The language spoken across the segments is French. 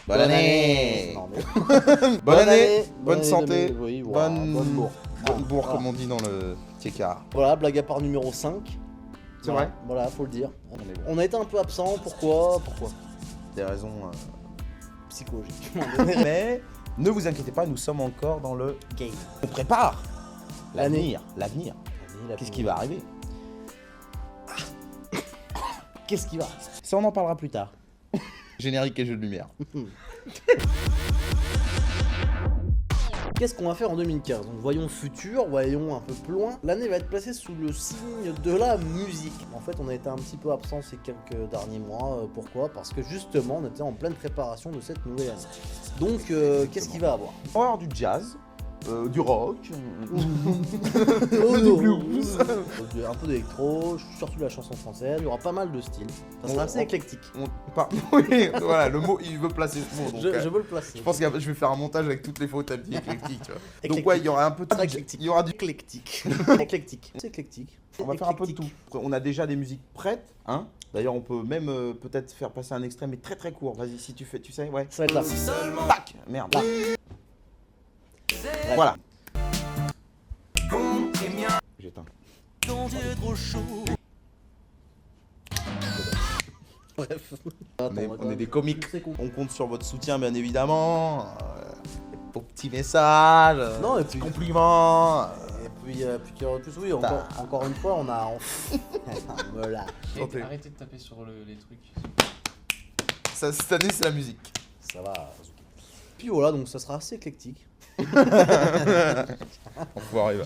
Bonne année. Non, mais... Bonne année, bonne santé, oui, voilà, bonne bourre. bonne bourre Voilà. comme on dit dans le Tiekar. Voilà, blague à part numéro 5. C'est Voilà, vrai. Voilà, faut le dire. On est bon. On a été un peu absent, pourquoi Des raisons. Psychologique. Mais ne vous inquiétez pas, nous sommes encore dans le. Game. On prépare L'année. L'avenir. Qu'est-ce qui va arriver? Qu'est-ce qui va? Ça, on en parlera plus tard. Générique et jeu de lumière. Qu'est-ce qu'on va faire en 2015? Donc voyons le futur, voyons un peu plus loin. L'année va être placée sous le signe de la musique. En fait, on a été un petit peu absent ces quelques derniers mois. Pourquoi? Parce que justement, on était en pleine préparation de cette nouvelle année. Donc, qu'est-ce qu'il va avoir? On va avoir du jazz, du rock, Oh, du blues. Un peu d'électro, surtout de la chanson française. Il y aura pas mal de styles. Ça sera assez éclectique. Oui, voilà, le mot, il veut placer ce mot. Donc, Je veux le placer. je pense que je vais faire un montage avec toutes les fautes, t'as dit éclectique, tu vois. Éclectique. Donc ouais, il y aura un peu de... Pas éclectique. Il y aura du... Éclectique. Éclectique. C'est éclectique. On va faire un peu de tout. On a déjà des musiques prêtes, hein. D'ailleurs, on peut même peut-être faire passer un extrait, mais très très court. Vas-y, si tu fais, tu sais, ouais. Ça va être là. Tac. Merde. Là. Voilà. J'éteins. Bref. On est des comiques. C'est con. On compte sur votre soutien, bien évidemment. Aux petits messages. Non, et petits puis- compliments. Et puis, en plus, oui, encore une fois, on a. Me lâche. Santé. Arrêtez de taper sur les trucs. Ça, cette année, c'est la musique. Ça va. Puis voilà, donc ça sera assez éclectique. Enfoiré, va.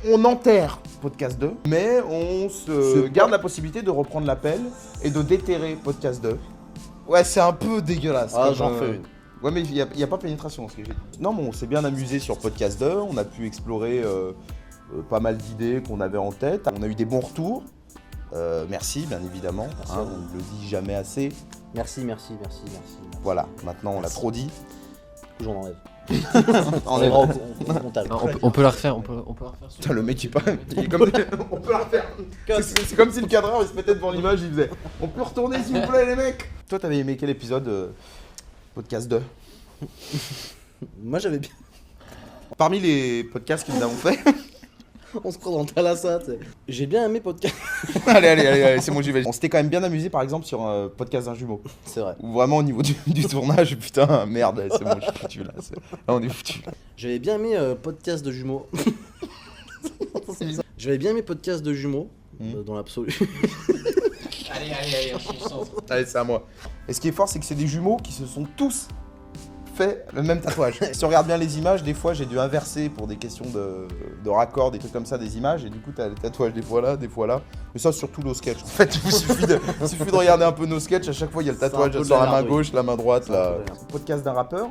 On enterre Podcast 2, mais on se C'est garde pas- la possibilité de reprendre l'appel et de déterrer Podcast 2. Ouais, c'est un peu dégueulasse. Ah, comme, j'en fais une. Ouais, mais il n'y a pas pénétration dans ce que j'ai dit. Non, mais on s'est bien amusé sur Podcast 2. On a pu explorer pas mal d'idées qu'on avait en tête. On a eu des bons retours. Merci, bien évidemment. Merci hein, à vous. on ne le dit jamais assez. Merci. Voilà, maintenant on l'a trop dit. J'en enlève. On On est verra au montage. Non, on peut la refaire, on peut la refaire. Putain, le mec il parle. Il est comme... on peut la refaire. C'est comme si le cadreur il se mettait devant l'image, il faisait on peut retourner s'il vous plaît les mecs. Toi t'avais aimé quel épisode Podcast 2? Moi, j'avais bien. Parmi les podcasts que nous avons fait. On se présente à la ça, tu sais. J'ai bien aimé podcast. allez, c'est bon, j'y vais. On s'était quand même bien amusé par exemple sur un podcast d'un jumeau. C'est vrai. Où vraiment au niveau du tournage, putain, merde, c'est bon, je suis foutu là. Là on est foutu. J'avais bien aimé podcast de jumeaux. J'avais bien aimé podcast de jumeaux, dans l'absolu. Allez, on se concentre. Allez, c'est à moi. Et ce qui est fort, c'est que c'est des jumeaux qui se sont tous fait le même tatouage. Si on regarde bien les images, des fois j'ai dû inverser pour des questions de raccord, des trucs comme ça, des images, et du coup t'as les tatouages des fois là, des fois là. Mais ça, surtout nos sketchs. En fait, il suffit de regarder un peu nos sketchs, à chaque fois il y a le C'est un tatouage peu de sur la la main merde, gauche, la main droite. C'est un Là. peu de la merde. Podcast d'un rappeur,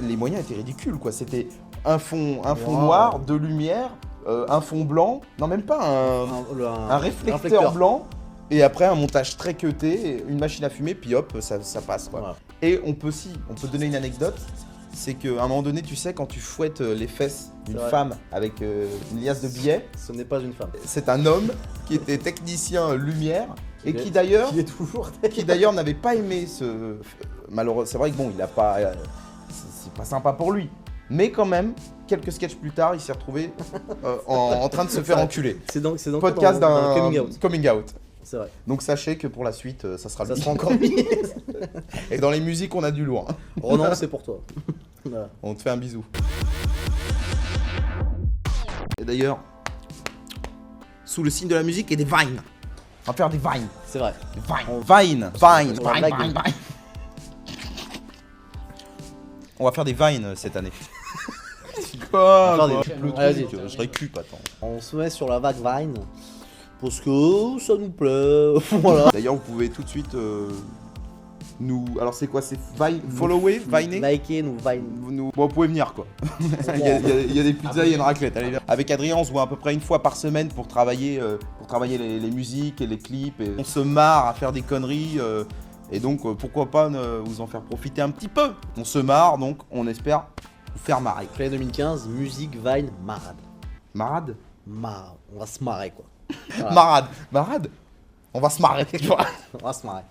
les moyens étaient ridicules quoi. C'était un fond noir, de lumière, un fond blanc, non même pas un réflecteur blanc. Et après un montage très cuté, une machine à fumer, puis hop, ça passe quoi. Voilà. Et on peut donner une anecdote, c'est qu'à un moment donné, tu sais, quand tu fouettes les fesses d'une C'est vrai. femme avec une liasse de billets, Ce n'est pas une femme. c'est un homme qui était technicien lumière et Qui qui est- d'ailleurs Qui est toujours. n'avait pas aimé ce... Malheureusement, c'est vrai que bon, il a pas... c'est pas sympa pour lui. Mais quand même, quelques sketchs plus tard, il s'est retrouvé en train de se faire enculer. C'est donc Podcast dans d'un coming out. out. C'est vrai. Donc sachez que pour la suite, ça sera Ça lui. sera encore mieux. Et dans les musiques, on a du lourd. Ronan, c'est pour toi. Voilà. On te fait un bisou. Et d'ailleurs, sous le signe de la musique et des vines. On va faire des vines. C'est vrai. Des vines. Vines. On va blaguer. On va faire des vines cette année. va faire des- Le Allez, truc, vas-y. je récup, attends. On se met sur la vague Vine. Parce que ça nous plaît. Voilà. D'ailleurs, vous pouvez tout de suite nous... Alors c'est quoi? C'est follower? Viner? Likez, nous Vine. Bon, vous pouvez venir quoi. il y a des pizzas, il y a une raclette. Allez, viens. Avec Adrien, on se voit à peu près une fois par semaine pour travailler les musiques et les clips. Et on se marre à faire des conneries. Et donc, pourquoi pas vous en faire profiter un petit peu. On se marre, donc on espère vous faire marrer. L'année 2015, musique, Vine, marade. Marade? On va se marrer quoi. Voilà. Marade. Marade? On va se marrer, tu vois. On va se marrer.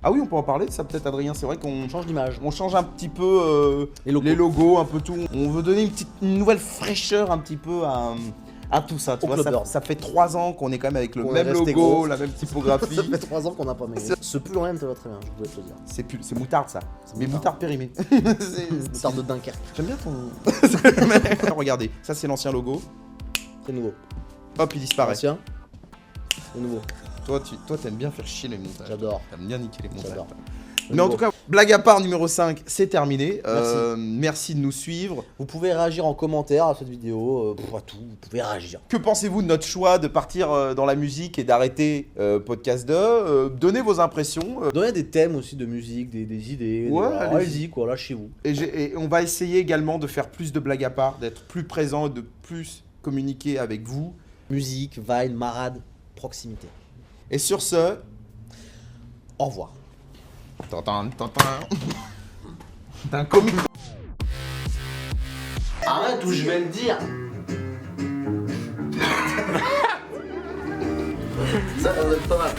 Ah oui, on peut en parler de ça peut-être, Adrien. C'est vrai qu'on On change d'image. on change un petit peu Les logos. un peu tout. On veut donner une nouvelle fraîcheur un petit peu à tout ça. Tu Au vois, Clubbers. ça fait 3 ans qu'on est quand même avec le On est même resté logo, gros. la même Ça typographie. fait 3 ans qu'on n'a pas maigri. Ce pull en même te va très bien, je voulais te le dire. C'est moutarde ça. Mais moutarde périmée. Moutarde de Dunkerque. J'aime bien ton. Regardez, ça c'est l'ancien logo. C'est nouveau. Hop, il disparaît. Ancien. C'est nouveau. Toi, t'aimes bien faire chier les montages. J'adore. T'aimes bien niquer les montages. J'adore. Mais en tout cas, blague à part numéro 5, c'est terminé. Merci. Merci de nous suivre. Vous pouvez réagir en commentaire à cette vidéo, à tout, vous pouvez réagir. Que pensez-vous de notre choix de partir dans la musique et d'arrêter Podcast 2 Donnez vos impressions. Donnez des thèmes aussi de musique, des idées. Ouais, allez-y, allez-y. quoi, lâchez-vous. Et on va essayer également de faire plus de blagues à part, d'être plus présent et de plus communiquer avec vous. Musique, Vine, marade, proximité. Et sur ce, Au revoir. T'es un comique. Arrête ou je vais le dire. Ça va être pas mal.